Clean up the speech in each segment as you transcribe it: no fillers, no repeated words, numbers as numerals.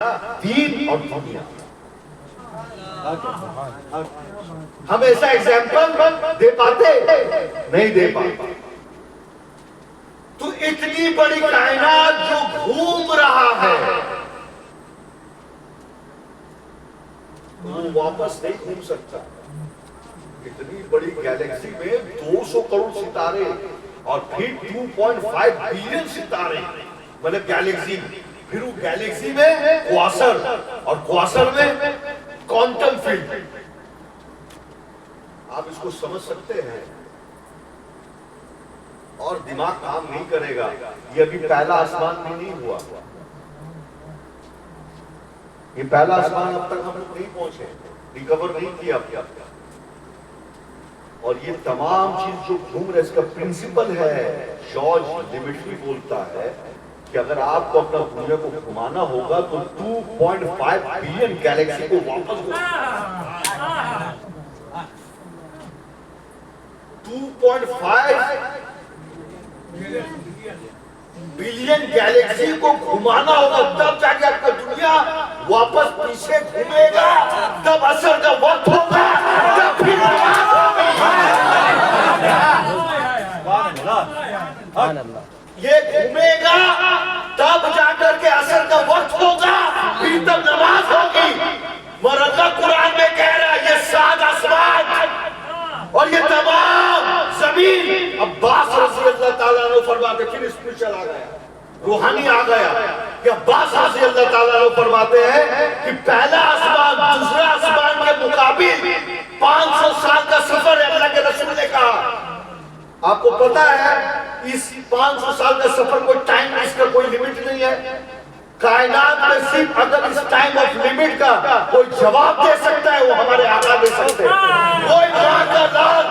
دین اور دنیا. ہم ایسا ایگزامپل دے پاتے نہیں دے پاتے. تو اتنی بڑی کائنات جو گھوم رہا ہے وہ واپس نہیں گھوم سکتا. اتنی بڑی گیلیکسی میں 200 کروڑ ستارے اور پھر 2.5 بلین ستارے مطلب گیلیکسی. پھر وہ گیلیکسی میں کواسر اور کواسر میں کوانٹم فیلڈ. آپ اس کو سمجھ سکتے ہیں اور دماغ کام نہیں کرے گا. یہ ابھی پہلا آسمان میں نہیں ہوا. یہ پہلا آسمان اب تک ہم لوگ نہیں پہنچے, ریکور نہیں کیا. اور یہ تمام چیز جو گھوم رہے اس کا پرنسپل ہے. جارج لیوٹری بولتا ہے کہ اگر آپ کو اپنا دنیا کو گھمانا ہوگا تو 2.5 بلین گیلیکسی کو واپس 2.5 بلین گیلیکسی کو گھمانا ہوگا تب جا کے آپ کا دنیا واپس پیچھے گھومے گا. تب اثر کا وقت ہوگا, تب پھر یہ گھومے گا, تب جا کر کے اثر کا وقت ہوگا, پھر تب نماز ہوگی. مگر اللہ قرآن میں کہہ رہا ہے یہ 7 آسمان اور یہ تمام زمین. عباس رضی اللہ تعالیٰ عنہ فرماتے, پھر اسپیشل آ گیا, روحانی آ گیا کہ عباس رضی اللہ تعالیٰ عنہ فرماتے ہیں کہ پہلا آسمان دوسرا آسمان کے مقابل 500 سال کا سفر ہے. اللہ کے رسول نے کہا. آپ کو پتا ہے اس 500 سال کا سفر کوئی ٹائم اس کا کوئی لیمٹ نہیں ہے. کائنات میں صرف اگر اس ٹائم آف لیمٹ کا کوئی جواب دے سکتا ہے وہ ہمارے آقا دے سکتے ہیں. کوئی ماں کا لال,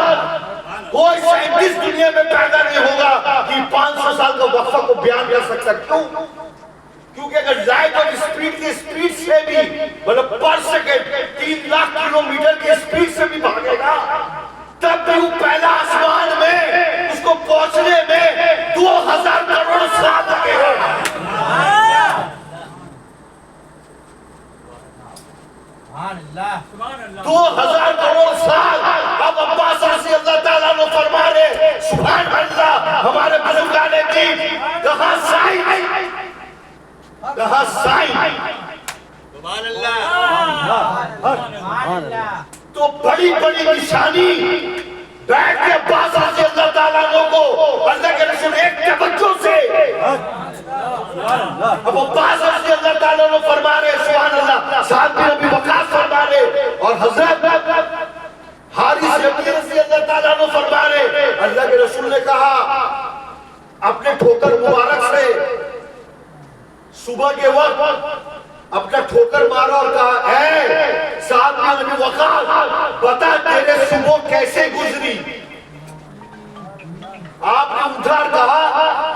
کوئی سائنٹسٹ دنیا میں پیدا نہیں ہوگا کہ 500 سال کا وقفہ کو بیان کر سکتا. کیوں؟ کیونکہ اگر لائٹ اور اسپیڈ کی اسپیڈ سے بھی مطلب پر سیکنڈ 3 لاکھ کلومیٹر کی اسپیڈ سے بھی بھاگے گا تب بھی وہ پہلا آسمان میں اس کو پہنچنے میں 2000 کروڑ سال لگے ہیں. 2000 کروڑ سال. اب عباس رضی اللہ تعالیٰ عنہ فرما رہے سبحان اللہ, ہمارے بزرگان دین کہاں سائنس, کہاں سائنس. سبحان اللہ. تو بڑی بڑی نشانی بیٹھ کے عباس رضی اللہ تعالیٰ عنہ کو اللہ کے رسول ایک توجہ سے اب عباس رضی اللہ تعالیٰ عنہ فرما رہے سبحان اللہ, سعد بن ابی وقاص فرما رہے اور حضرت حارث رضی اللہ تعالیٰ عنہ فرما رہے. اللہ کے رسول نے کہا اپنے ٹھوکر مبارک سے صبح کے وقت اپنا ٹھوکر مارا اور کہا اے سعد بن ابی وقاص بتا تیرے صبح کیسے گزری. آپ نے ادھر کہا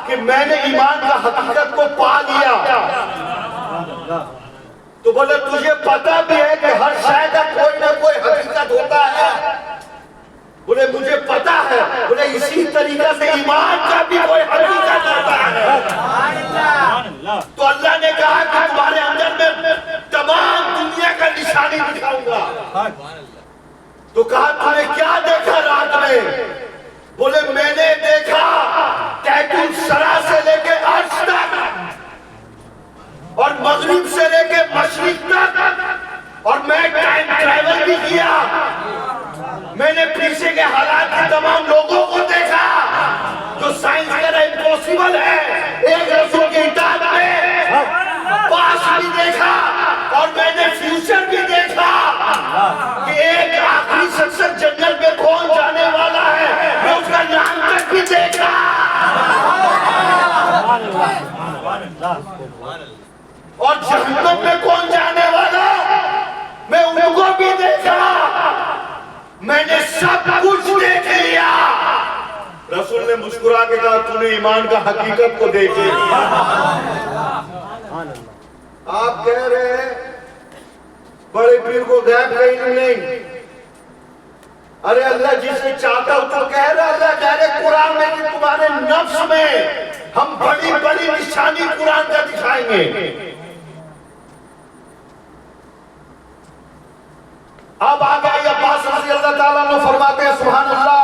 کہ میں نے ایمان کا حقیقت کو پا لیا. تو بولے تجھے پتا بھی ہے کہ ہر شے کا کوئی نہ کوئی حقیقت ہوتا ہے. بولے مجھے پتا ہے. بولے اسی طریقے سے ایمان کا بھی کوئی حقیقت ہوتا ہے. تو اللہ نے کہا کہ تمہارے اندر میں تمام دنیا کا نشانی دکھاؤں گا. تو کہا تم نے کیا دیکھا رات میں؟ بولے میں نے دیکھا ٹیٹل سرا سے لے کے عرش تک اور مغرب سے لے کے مشرق تک, اور میں ٹائم ٹریول بھی کیا. میں نے پیچھے کے حالات کے تمام لوگوں کو دیکھا جو سائنس کہہ رہا امپوسیبل ہے. ایک رسول کی اطاعت میں پاس بھی دیکھا اور میں نے فیوچر بھی دیکھا کہ ایک آخری شخص جنت میں کون جانے والا ہے, میں اس کا نام تک بھی دیکھا. اور جہنم میں کون جانے والا میں ان کو بھی دیکھا. میں نے سب کچھ دیکھ لیا. رسول نے مسکرا کے کہا تو نے ایمان کا حقیقت کو دیکھ لیا. آپ کہہ رہے ہیں بڑے پیر کو غیب کہیں نہیں. ارے اللہ جسے چاہتا ہوں تو کہہ رہا, اللہ کہہ رہے قرآن میں کہ تمہارے نفس میں ہم بڑی بڑی نشانی قرآن کا دکھائیں گے. اب آ گئے عباس رضی اللہ تعالیٰ عنہ فرماتے ہیں سبحان اللہ،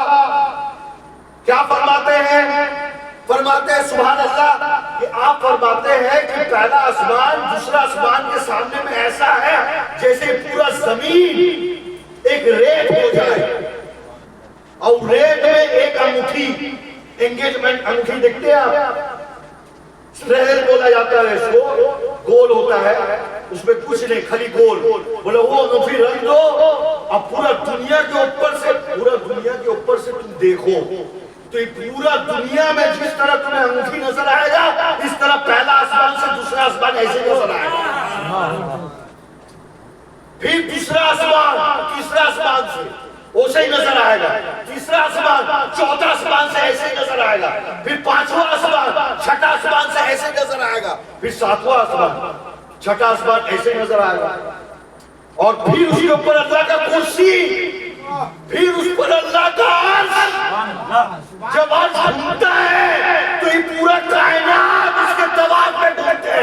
کیا فرماتے ہیں؟ فرماتے ہیں سبحان اللہ کہ آپ فرماتے ہیں کہ پہلا آسمان دوسرا آسمان کے سامنے میں ایسا ہے جیسے پورا زمین ایک ریت ہو جائے، اور ریت میں ایک انگوٹھی، انگیجمنٹ انگوٹھی دیکھتے ہیں آپ، سرہر بولا جاتا ہے اس کو، گول ہوتا ہے، اس میں کچھ نہیں خالی گول، بولے وہ انگوٹھی رکھ دو، اب پورا دنیا کے اوپر سے تم دیکھو تو یہ پورا دنیا میں جس طرح تمہیں انگوٹھی نظر آئے گا اس طرح پہلا آسمان سے دوسرا آسمان ایسے نظر آئے گا، پھر دوسرا آسمان تیسرا آسمان سے ویسے ہی نظر آئے گا، تیسرا آسمان چوتھا آسمان سے ایسے ہی نظر آئے گا، پھر پانچواں آسمان چھٹا آسمان سے ایسے نظر آئے گا، پھر ساتواں آسمان چھٹا آسمان ایسے نظر آئے گا، اور پھر اس کے اوپر اللہ کا کرسی، پھر اس پر اللہ کا عرش، جب عرش گھومتا ہے تو یہ پورا کائنات اس کے طواف میں گھومتے ہیں۔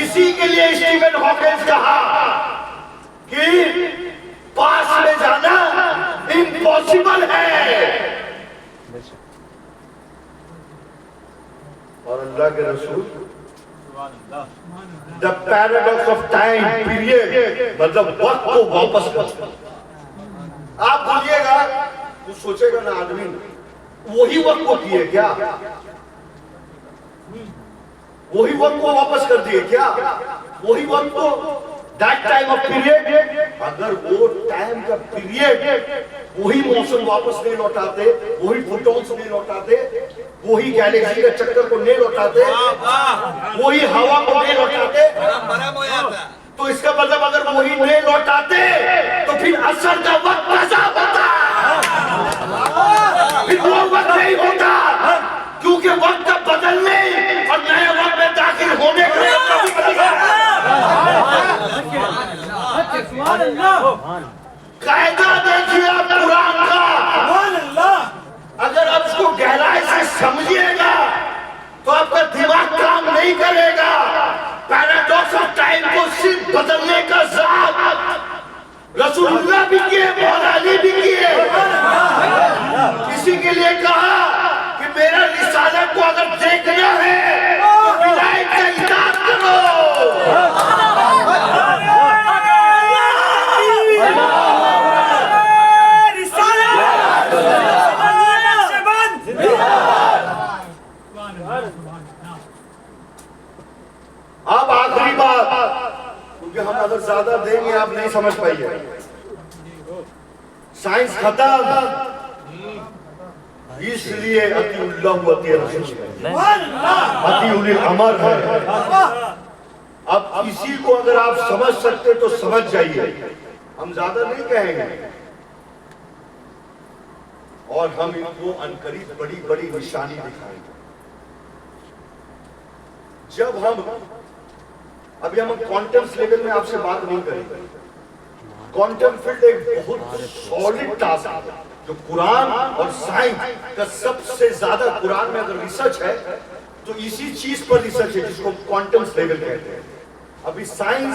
اسی کے لیے اسٹیفن ہاکنز کہا کہ پاس میں جانا امپاسبل ہے، اور اللہ کے رسول the paradox of time period مطلب وقت کو واپس کرتا، آپ بولیے گا تو سوچے گا نا آدمی وہی وقت کو کیے کیا، وہی وقت کو واپس کر دیے کیا، وہی وقت کو that time of period، اگر وہ ٹائم کا پیریڈ وہی موسم واپس نہیں لوٹاتے، وہی فوٹونز نہیں لوٹاتے، وہی گیلیکسی کے چکر کو نہیں لوٹاتے، وہی ہوا کو نہیں لوٹاتے، تو اس کا مطلب اگر وہی نہیں لوٹاتے تو پھر اثر کا وقت قضا ہوتا، پھر وہ وقت نہیں ہوتا، کیونکہ وقت کا بدلنے اور نئے وقت میں داخل ہونے کا قاعدہ دیکھیے آپ قرآن کا، اگر آپ اس کو گہرائی سے سمجھیے گا تو آپ کا دماغ کام نہیں کرے گا۔ پیراڈاکس آف ٹائم کو صرف بدلنے کا ذات رسول اللہ بھی کیے، مولا علی بھی کیے، اسی کے لیے کہا کہ میرا رسالت کو اگر دیکھنا ہے تو ولایت کا اطاعت کرو۔ اب آخری بات، کیونکہ ہم اگر زیادہ دیں گے آپ نہیں سمجھ پائیے، سائنس ختم، اس لیے اطیع اللہ و اطیع رسول، اطیع اولی الامر ہے۔ اب اسی کو اگر آپ سمجھ سکتے تو سمجھ جائیے، ہم زیادہ نہیں کہیں گے، اور ہم ان کو عنقریب بڑی بڑی نشانی دکھائیں گے۔ جب ہم ابھی ہم کوانٹمز لیول میں آپ سے بات نہیں کریں گے، کوانٹم فیلڈ ایک بہت سالڈ ٹاسک ہے جو قرآن اور سائنس کا سب سے زیادہ، قرآن میں اگر ریسرچ ہے تو اسی چیز پر ریسرچ ہے جس کو کوانٹمز لیول کہتے ہیں۔ ابھی سائنس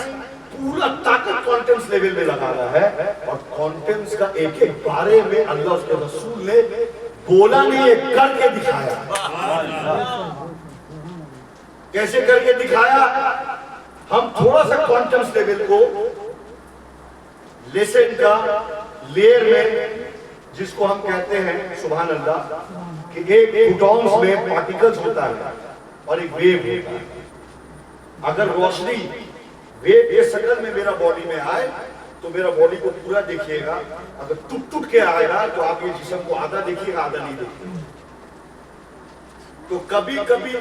پورا طاقت کوانٹمز لیول میں لگا رہا ہے، اور کوانٹمز کا ایک ایک بارے میں اللہ اس کے رسول نے بولا نہیں ہے، کر کے دکھایا۔ کیسے کر کے دکھایا؟ ہم تھوڑا سا کوانٹمز لیول کو لیسن کا لیئر میں، جس کو ہم کہتے ہیں سبحان اللہ کہ ایک فوٹونز میں پارٹیکلز ہوتا ہے اور ایک ویو ہوتا ہے۔ اگر روشنی ویو کے شکل میں میرا باڈی میں آئے تو میرا باڈی کو پورا دیکھیے گا، اگر ٹوٹ ٹوٹ کے آئے گا تو آپ یہ جسم کو آدھا دیکھیے گا، آدھا نہیں دیکھیے گا۔ تو کبھی کبھی